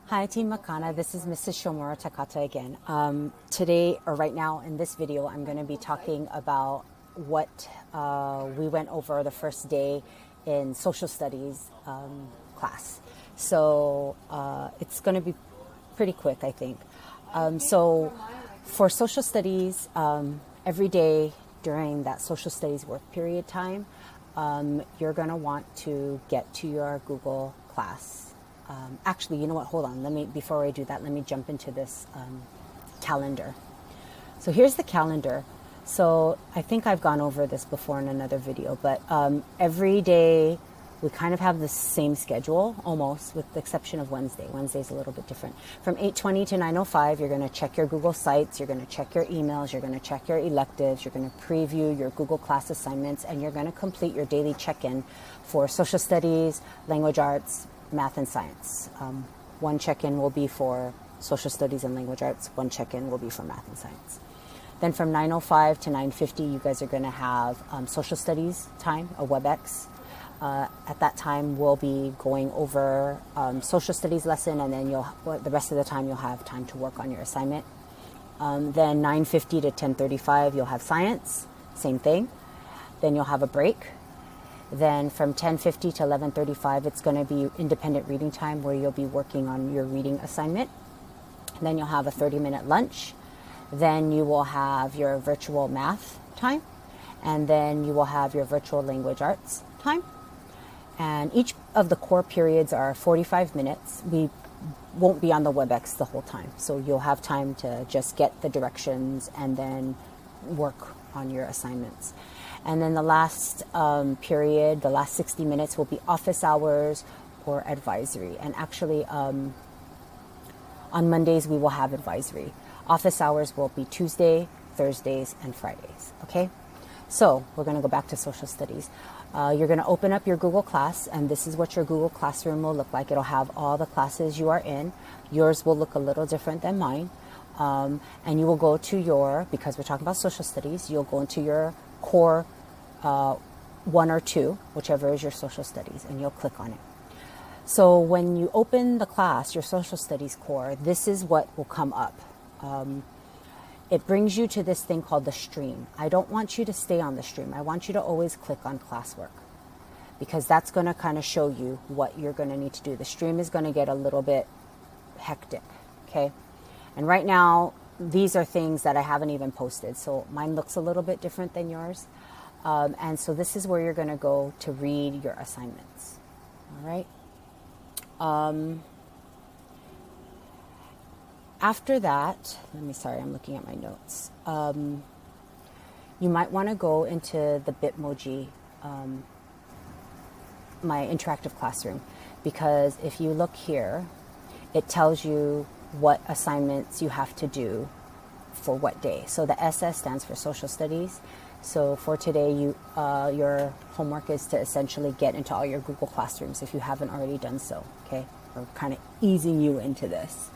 Hi, Team Makana. This is Mrs. Shomura-Takata again. Today, or right now in this video, I'm going to be talking about what we went over the first day in social studies class. So it's going to be pretty quick, I think. So for social studies, every day during that social studies work period time, you're going to want to get to your Google class. Actually, you know what? Hold on. Before I do that, let me jump into this calendar. So here's the calendar. So I think I've gone over this before in another video, but every day we kind of have the same schedule, almost, with the exception of Wednesday. Wednesday's a little bit different. From 8:20 to 9:05, you're going to check your Google Sites, you're going to check your emails, you're going to check your electives, you're going to preview your Google Class assignments, and you're going to complete your daily check-in for social studies, language arts, math and science. One check-in will be for social studies and language arts. One check-in will be for math and science. Then from 9:05 to 9:50, you guys are going to have social studies time, a WebEx. At that time, we'll be going over social studies lesson, and then the rest of the time you'll have time to work on your assignment. Then 9:50 to 10:35, you'll have science, same thing. Then you'll have a break. Then from 10:50 to 11:35, it's going to be independent reading time where you'll be working on your reading assignment. Then you'll have a 30-minute lunch. Then you will have your virtual math time. And then you will have your virtual language arts time. And each of the core periods are 45 minutes. We won't be on the WebEx the whole time. So you'll have time to just get the directions and then work on your assignments. And then the last period, the last 60 minutes will be office hours or advisory. And actually, on Mondays, we will have advisory. Office hours will be Tuesday, Thursdays, and Fridays. Okay? So we're going to go back to social studies. You're going to open up your Google Class, and this is what your Google Classroom will look like. It'll have all the classes you are in. Yours will look a little different than mine. And you will go to because we're talking about social studies, you'll go into your core 1 or 2, whichever is your social studies, and you'll click on it. So when you open the class, your social studies core, this is what will come up. It brings you to this thing called the stream. I don't want you to stay on the stream. I want you to always click on classwork, because that's going to kind of show you what you're going to need to do. The stream is going to get a little bit hectic, okay? And right now, these are things that I haven't even posted. So mine looks a little bit different than yours. And so this is where you're going to go to read your assignments. All right. After that, I'm looking at my notes. You might want to go into the Bitmoji, my interactive classroom, because if you look here, it tells you what assignments you have to do for what day. So the SS stands for social studies. So for today, your homework is to essentially get into all your Google Classrooms if you haven't already done so, okay? We're kind of easing you into this.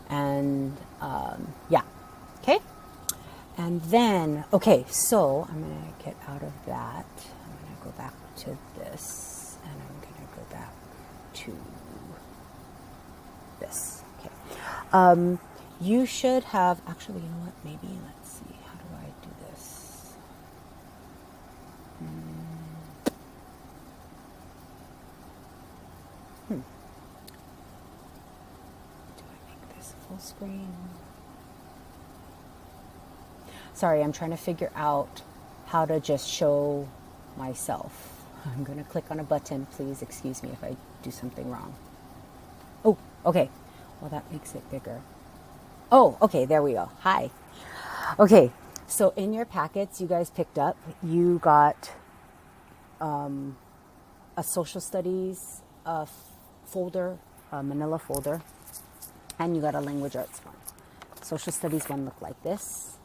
And yeah, okay? And then, okay, so I'm going to get out of that. I'm going to go back to this, and I'm going to go back to this, okay? You should have, actually, you know what, maybe, let's see, how do I do this? Do I make this full screen? Sorry, I'm trying to figure out how to just show myself. I'm going to click on a button. Please excuse me if I do something wrong. Oh, okay. Well, that makes it bigger. Oh, okay, there we go. Hi. Okay, so in your packets you guys picked up, you got a social studies folder, a manila folder, and you got a language arts one. Social studies one looked like this,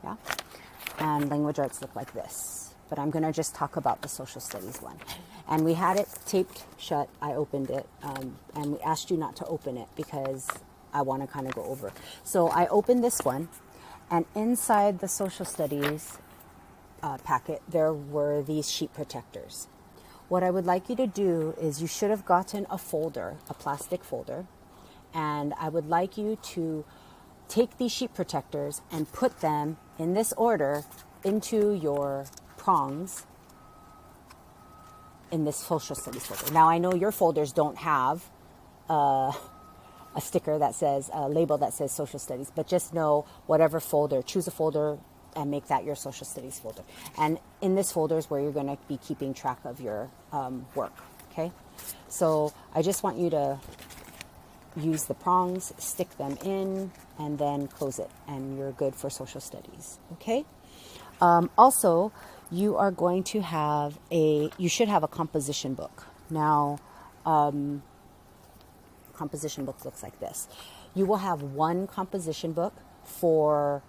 yeah, and language arts look like this. But I'm going to just talk about the social studies one. And we had it taped shut. I opened it, and we asked you not to open it because I want to kind of go over. So I opened this one, and inside the social studies packet, there were these sheet protectors. What I would like you to do is you should have gotten a folder, a plastic folder, And I would like you to take these sheet protectors and put them in this order into your prongs in this social studies folder. Now, I know your folders don't have a sticker that says, a label that says social studies, but just know whatever folder, choose a folder and make that your social studies folder. And in this folder is where you're going to be keeping track of your work, okay? So I just want you to use the prongs, stick them in, and then close it, and you're good for social studies, okay? Also, you are going to have you should have a composition book. Now, composition book looks like this. You will have one composition book for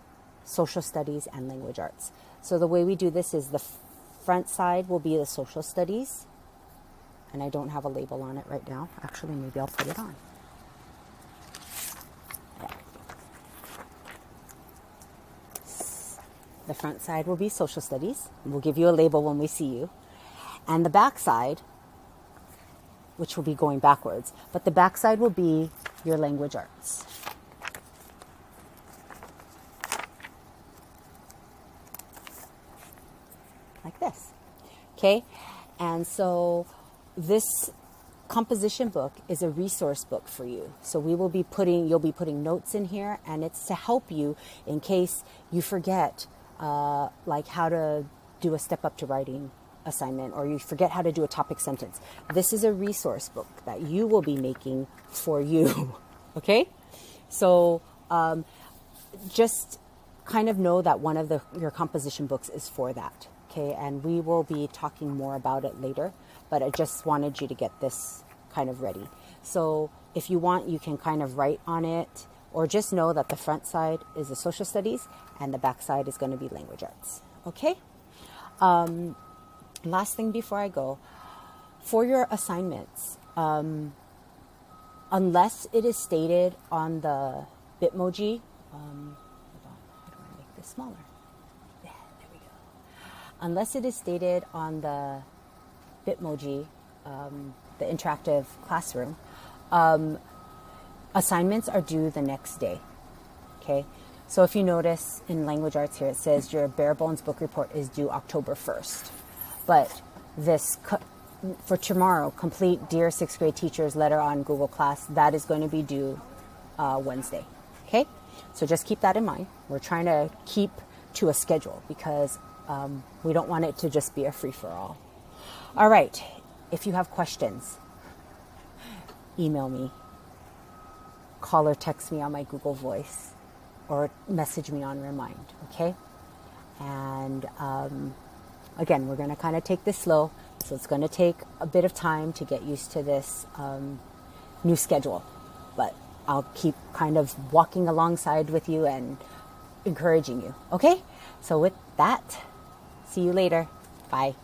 social studies and language arts. So the way we do this is the front side will be the social studies, and I don't have a label on it right now. Actually, maybe I'll put it on. Yeah. The front side will be social studies. We'll give you a label when we see you. And the back side, which will be going backwards, but the back side will be your language arts. Like this, okay? And so this composition book is a resource book for you. So you'll be putting notes in here, and it's to help you in case you forget, like how to do a step up to writing assignment, or you forget how to do a topic sentence. This is a resource book that you will be making for you, okay? So just kind of know that one of your composition books is for that. Okay, and we will be talking more about it later, but I just wanted you to get this kind of ready. So if you want, you can kind of write on it, or just know that the front side is the social studies and the back side is going to be language arts. Okay? Last thing before I go, for your assignments, unless it is stated on the Bitmoji, hold on, how do I make this smaller? Unless it is stated on the Bitmoji, the interactive classroom, assignments are due the next day, okay? So if you notice in language arts here, it says your bare bones book report is due October 1st. But for tomorrow, complete Dear 6th grade teacher's letter on Google Class, that is going to be due Wednesday, okay? So just keep that in mind. We're trying to keep to a schedule because we don't want it to just be a free-for-all. All right. If you have questions, email me, call or text me on my Google Voice, or message me on Remind, okay? And again, we're going to kind of take this slow, so it's going to take a bit of time to get used to this new schedule. But I'll keep kind of walking alongside with you and encouraging you, okay? So with that, see you later. Bye.